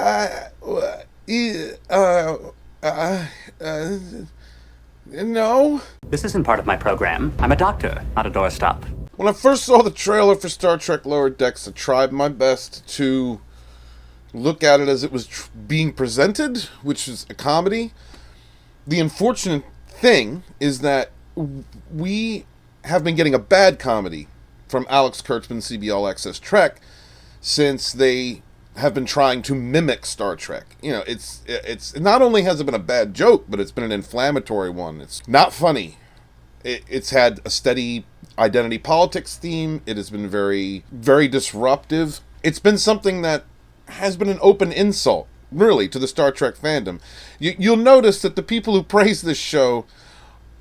uh, uh, no. This isn't part of my program. I'm a doctor, not a doorstop. When I first saw the trailer for Star Trek Lower Decks, I tried my best to look at it as it was being presented, which is a comedy. The unfortunate thing is that we have been getting a bad comedy from Alex Kurtzman's CBS All Access Trek since they have been trying to mimic Star Trek. You know, it's not only has it been a bad joke, but it's been an inflammatory one. It's not funny. It's had a steady identity politics theme. It has been very, very disruptive. It's been something that has been an open insult, really, to the Star Trek fandom. You'll notice that the people who praise this show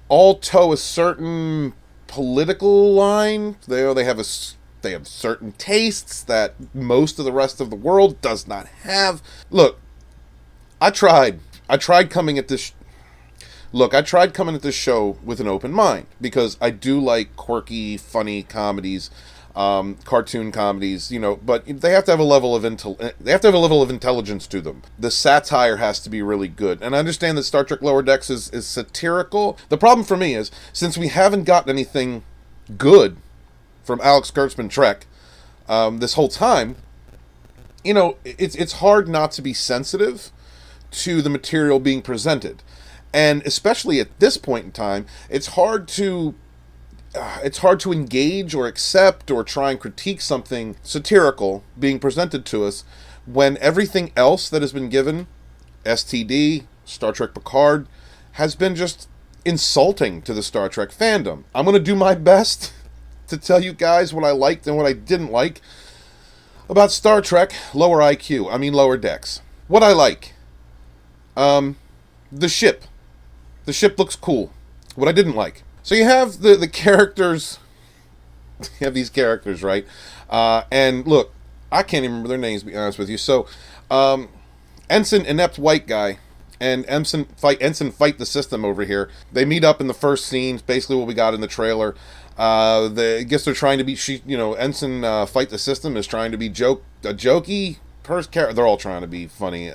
all toe a certain political line. They have certain tastes that most of the rest of the world does not have. Look, I tried coming at this. I tried coming at this show with an open mind because I do like quirky, funny comedies, cartoon comedies, you know. But they have to have a level of intelligence to them. The satire has to be really good, and I understand that Star Trek Lower Decks is satirical. The problem for me is since we haven't gotten anything good from Alex Kurtzman Trek this whole time, you know, it's hard not to be sensitive to the material being presented. And especially at this point in time, it's hard to engage or accept or try and critique something satirical being presented to us when everything else that has been given, STD, Star Trek Picard, has been just insulting to the Star Trek fandom. I'm going to do my best to tell you guys what I liked and what I didn't like about Star Trek Lower Decks. What I like. The ship. The ship looks cool. What I didn't like. So you have the characters. You have these characters, right? And look, I can't even remember their names, to be honest with you. So, Ensign Inept White Guy and Ensign fight the system over here. They meet up in the first scene, basically what we got in the trailer. I guess they're trying to be, Ensign Fight the System is trying to be jokey. They're all trying to be funny.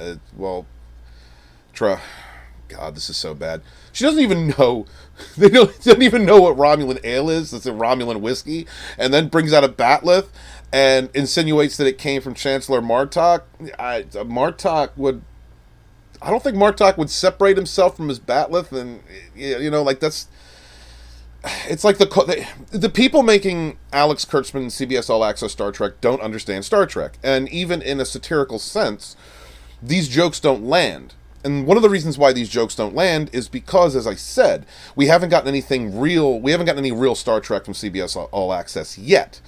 God, this is so bad. She doesn't even know. They don't even know what Romulan ale is. It's a Romulan whiskey, and then brings out a batleth and insinuates that it came from Chancellor Martok. I don't think Martok would separate himself from his batleth, and you know, like that's. It's like the people making Alex Kurtzman CBS All Access Star Trek don't understand Star Trek, and even in a satirical sense, these jokes don't land. And one of the reasons why these jokes don't land is because, as I said, we haven't gotten anything real. We haven't gotten any real Star Trek from CBS All Access yet.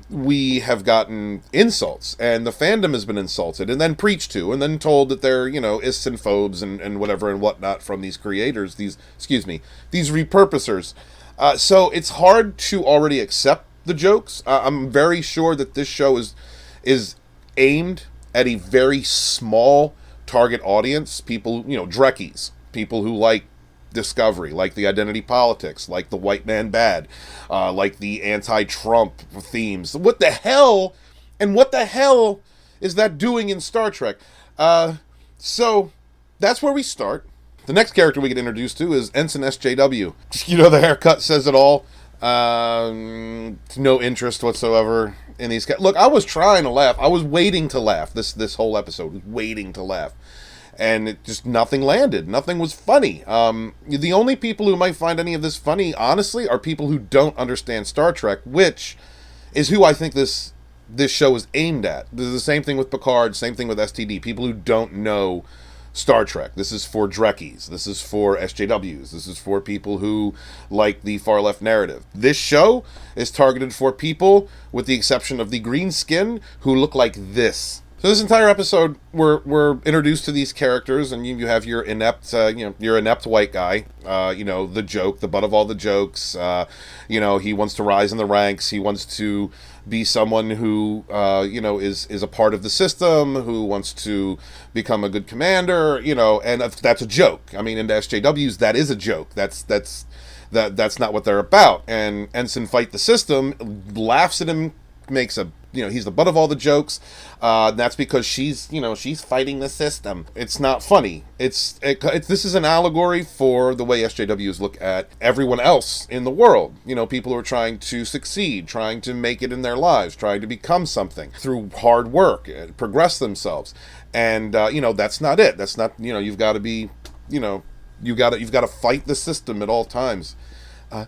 We have gotten insults, and the fandom has been insulted, and then preached to, and then told that they're, you know, ists and phobes and whatever and whatnot from these creators, these repurposers. So it's hard to already accept the jokes. I'm very sure that this show is aimed at a very small target audience, people, you know, Drekkies, people who like Discovery, like the identity politics, like the white man bad, like the anti-Trump themes. What the hell is that doing in Star Trek? So that's where we start. The next character we get introduced to is Ensign SJW. You know, the haircut says it all. No interest whatsoever in these guys. Look, I was trying to laugh. I was waiting to laugh. This whole episode was waiting to laugh, and it just nothing landed. Nothing was funny. The only people who might find any of this funny, honestly, are people who don't understand Star Trek, which is who I think this show is aimed at. This is the same thing with Picard, same thing with STD. People who don't know Star Trek. This is for Drekkies. This is for SJWs. This is for people who like the far left narrative. This show is targeted for people, with the exception of the green skin, who look like this. So this entire episode, we're introduced to these characters, and you have your inept, your inept white guy. The joke, the butt of all the jokes. He wants to rise in the ranks. He wants to be someone who, is a part of the system, who wants to become a good commander, and that's a joke. I mean, in the SJWs, that is a joke. That's not what they're about. And Ensign Fight the System laughs at him, makes a he's the butt of all the jokes. That's because she's fighting the system. It's not funny. This is an allegory for the way SJWs look at everyone else in the world. People who are trying to succeed, trying to make it in their lives, trying to become something through hard work, progress themselves. And that's not it. That's not, you've got to be, you've got to fight the system at all times.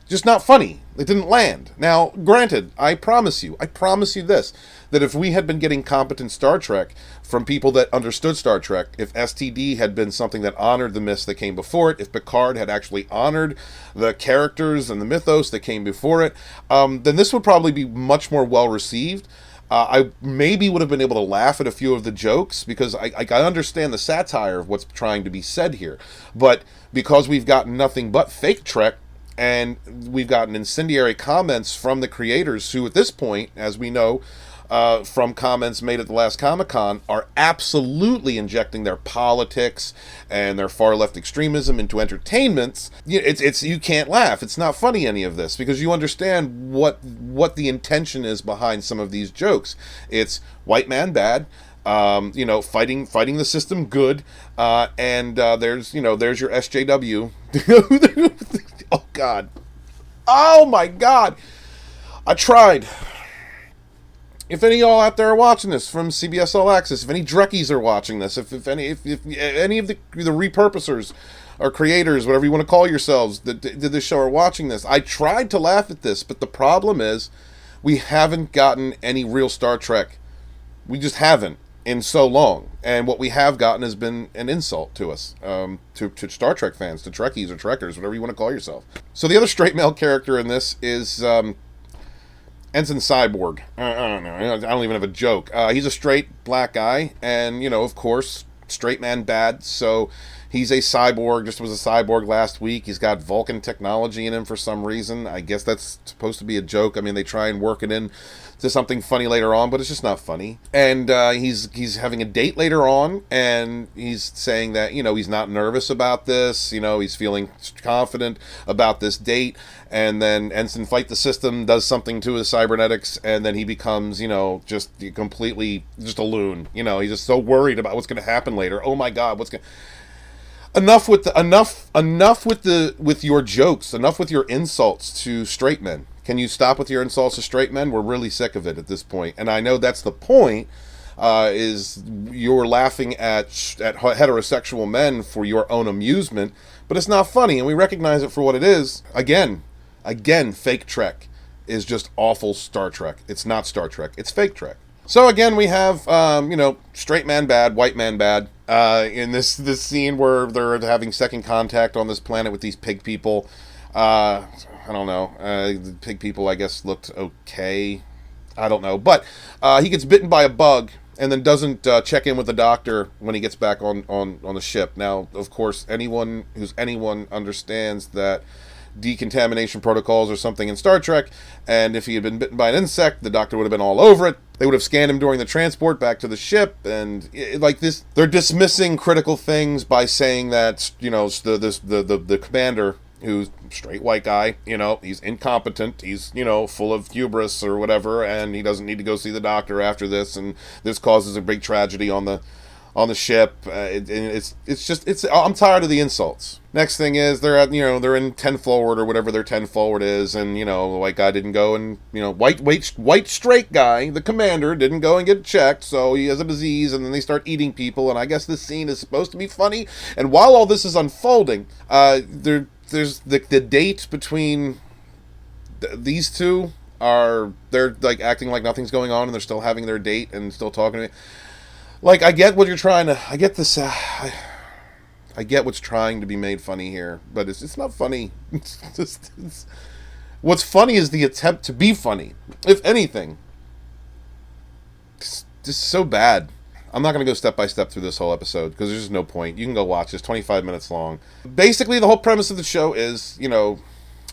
Just not funny. It didn't land. Now, granted, I promise you this, that if we had been getting competent Star Trek from people that understood Star Trek, if STD had been something that honored the myths that came before it, if Picard had actually honored the characters and the mythos that came before it, then this would probably be much more well received. I maybe would have been able to laugh at a few of the jokes, because I understand the satire of what's trying to be said here. But because we've gotten nothing but fake Trek, and we've gotten incendiary comments from the creators who, at this point, as we know from comments made at the last Comic-Con, are absolutely injecting their politics and their far-left extremism into entertainments. You can't laugh. It's not funny, any of this, because you understand what the intention is behind some of these jokes. It's white man bad, fighting the system good, and there's your SJW. Oh, God. Oh, my God. I tried. If any of y'all out there are watching this from CBS All Access, if any Drekkies are watching this, if any of the repurposers or creators, whatever you want to call yourselves, that did this show are watching this, I tried to laugh at this, but the problem is we haven't gotten any real Star Trek. We just haven't in so long. And what we have gotten has been an insult to us, to Star Trek fans, to Trekkies or Trekkers, whatever you want to call yourself. So the other straight male character in this is Ensign Cyborg. I don't know. I don't even have a joke. He's a straight black guy, and, of course, straight man bad, so he's a cyborg, just was a cyborg last week. He's got Vulcan technology in him for some reason. I guess that's supposed to be a joke. I mean, they try and work it in to something funny later on, but it's just not funny. And he's having a date later on, and he's saying that, he's not nervous about this. He's feeling confident about this date. And then Ensign Fight the System does something to his cybernetics, and then he becomes, just completely just a loon. He's just so worried about what's going to happen later. Oh my God, what's going to... Enough with your jokes. Enough with your insults to straight men. Can you stop with your insults to straight men? We're really sick of it at this point. And I know that's the point, is you're laughing at heterosexual men for your own amusement, but it's not funny, and we recognize it for what it is. Again, fake Trek is just awful Star Trek. It's not Star Trek. It's fake Trek. So again, we have, straight man bad, white man bad, in this scene where they're having second contact on this planet with these pig people. I don't know. The pig people, I guess, looked okay. I don't know. But he gets bitten by a bug and then doesn't check in with the doctor when he gets back on the ship. Now, of course, anyone understands that decontamination protocols or something in Star Trek, and if he had been bitten by an insect, the doctor would have been all over it. They would have scanned him during the transport back to the ship, and like this, they're dismissing critical things by saying that, the commander, who's a straight white guy, he's incompetent, he's, full of hubris or whatever, and he doesn't need to go see the doctor after this, and this causes a big tragedy on the ship. I'm tired of the insults. Next thing is they're in 10 forward or whatever their 10 forward is, and the white guy didn't go, and white straight guy, the commander, didn't go and get checked, so he has a disease, and then they start eating people, and I guess this scene is supposed to be funny. And while all this is unfolding, there's the date between these two they're like acting like nothing's going on, and they're still having their date and still talking to me. Like, I get what you're trying to... I get this... I get what's trying to be made funny here, but it's not funny. What's funny is the attempt to be funny. If anything. It's just so bad. I'm not going to go step by step through this whole episode, because there's just no point. You can go watch. It's 25 minutes long. Basically, the whole premise of the show is,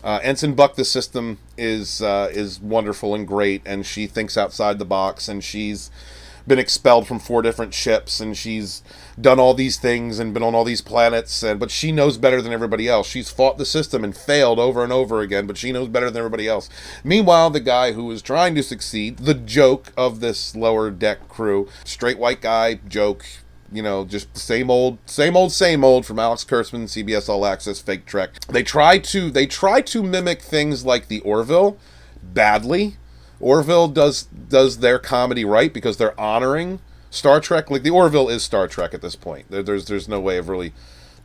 Ensign Buck the System is wonderful and great, and she thinks outside the box, and she's been expelled from 4 different ships, and she's done all these things and been on all these planets, but she knows better than everybody else. She's fought the system and failed over and over again, but she knows better than everybody else. Meanwhile, the guy who is trying to succeed, the joke of this lower deck crew, straight white guy, joke, just the same old from Alex Kurtzman, CBS All Access, fake Trek. They try to mimic things like the Orville badly. Orville does their comedy right because they're honoring Star Trek. Like, the Orville is Star Trek at this point. There's no way of really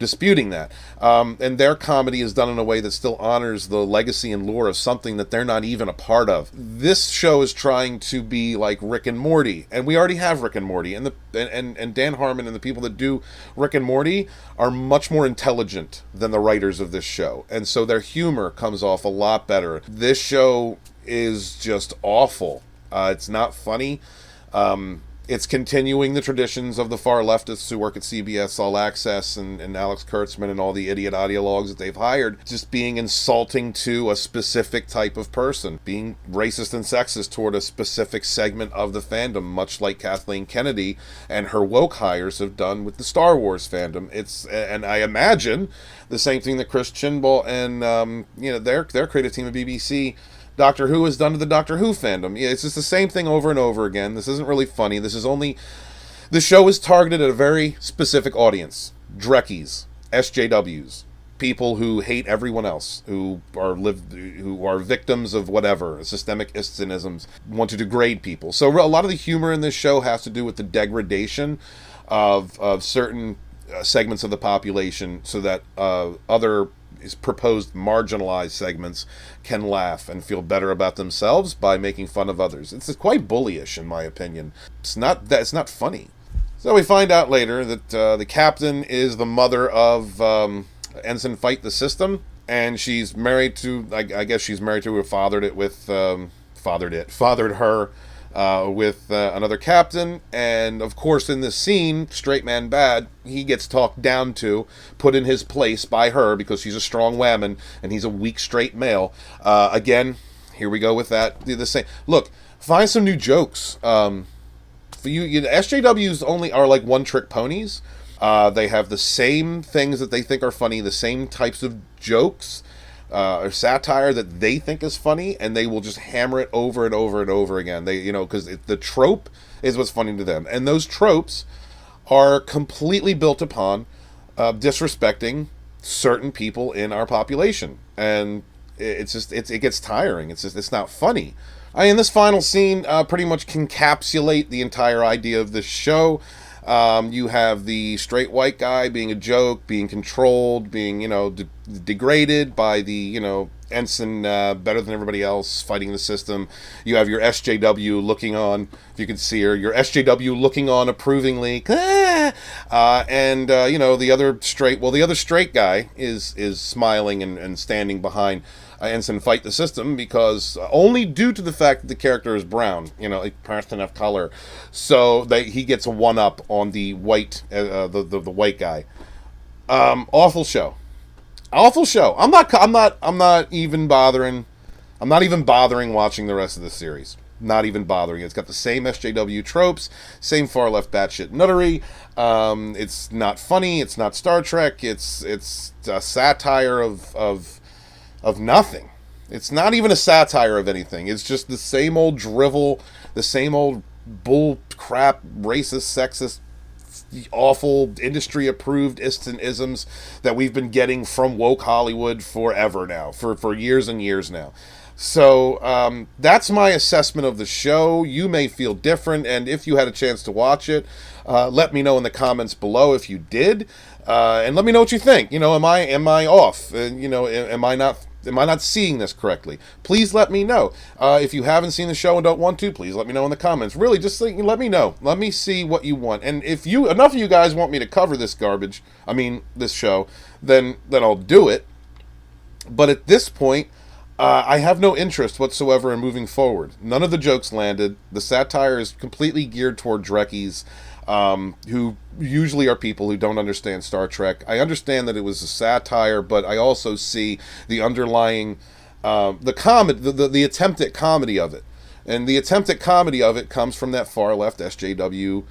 disputing that. And their comedy is done in a way that still honors the legacy and lore of something that they're not even a part of. This show is trying to be like Rick and Morty, and we already have Rick and Morty, and Dan Harmon and the people that do Rick and Morty are much more intelligent than the writers of this show, and so their humor comes off a lot better. This show is just awful. It's not funny. It's continuing the traditions of the far leftists who work at CBS All Access and Alex Kurtzman and all the idiot ideologues that they've hired, just being insulting to a specific type of person, being racist and sexist toward a specific segment of the fandom, much like Kathleen Kennedy and her woke hires have done with the Star Wars fandom. And I imagine the same thing that Chris Chinball and their creative team at BBC Doctor Who has done to the Doctor Who fandom. Yeah, it's just the same thing over and over again. This isn't really funny. The show is targeted at a very specific audience. Drekkies, SJWs, people who hate everyone else, who are victims of whatever, systemic isms, want to degrade people. So a lot of the humor in this show has to do with the degradation of certain segments of the population so that other proposed marginalized segments can laugh and feel better about themselves by making fun of others. It's quite bullyish, in my opinion. It's not funny. So we find out later that the captain is the mother of Ensign Fight the System, and she's married to, I guess she's married to, or fathered her with another captain. And of course, in this scene, straight man bad, he gets talked down to, put in his place by her because she's a strong woman and he's a weak straight male. Again, here we go with that. The same. Look, find some new jokes. For you, SJWs only are like one-trick ponies. They have the same things that they think are funny, the same types of jokes or satire that they think is funny, and they will just hammer it over and over and over again. Because the trope is what's funny to them, and those tropes are completely built upon disrespecting certain people in our population, and it gets tiring. It's not funny. This final scene pretty much can encapsulate the entire idea of this show. You have the straight white guy being a joke, being controlled, being, degraded by the, ensign better than everybody else, fighting the system. You have your SJW looking on, if you can see her, your SJW looking on approvingly. The other straight guy is smiling and standing behind Ensign Fight the System, because only due to the fact that the character is brown, person of color, so that he gets a one-up on the white, the white guy. Awful show. I'm not even bothering watching the rest of the series. Not even bothering. It's got the same SJW tropes, same far left batshit nuttery. It's not funny. It's not Star Trek. It's a satire of nothing. It's not even a satire of anything. It's just the same old drivel, the same old bull crap, racist, sexist, awful, industry-approved isms that we've been getting from woke Hollywood forever now, for years and years now. So that's my assessment of the show. You may feel different, and if you had a chance to watch it, let me know in the comments below if you did, and let me know what you think. Am I off? Am I not seeing this correctly? Please let me know. If you haven't seen the show and don't want to, please let me know in the comments. Really, just let me know. Let me see what you want. And if enough of you guys want me to cover this this show, then I'll do it. But at this point, I have no interest whatsoever in moving forward. None of the jokes landed. The satire is completely geared toward Drekkies, who usually are people who don't understand Star Trek. I understand that it was a satire, but I also see the underlying, the attempt at comedy of it. And the attempt at comedy of it comes from that far left SJW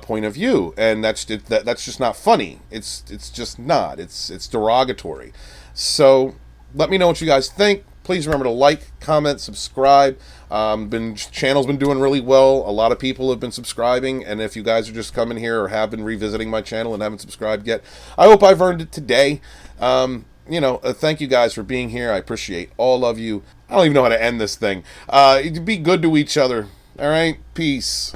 point of view, and that's just not funny. It's just not. It's derogatory. So let me know what you guys think. Please remember to like, comment, subscribe. Channel's been doing really well. A lot of people have been subscribing, and if you guys are just coming here or have been revisiting my channel and haven't subscribed yet, I hope I've earned it today. Thank you guys for being here. I appreciate all of you. I don't even know how to end this thing. Be good to each other. All right? Peace.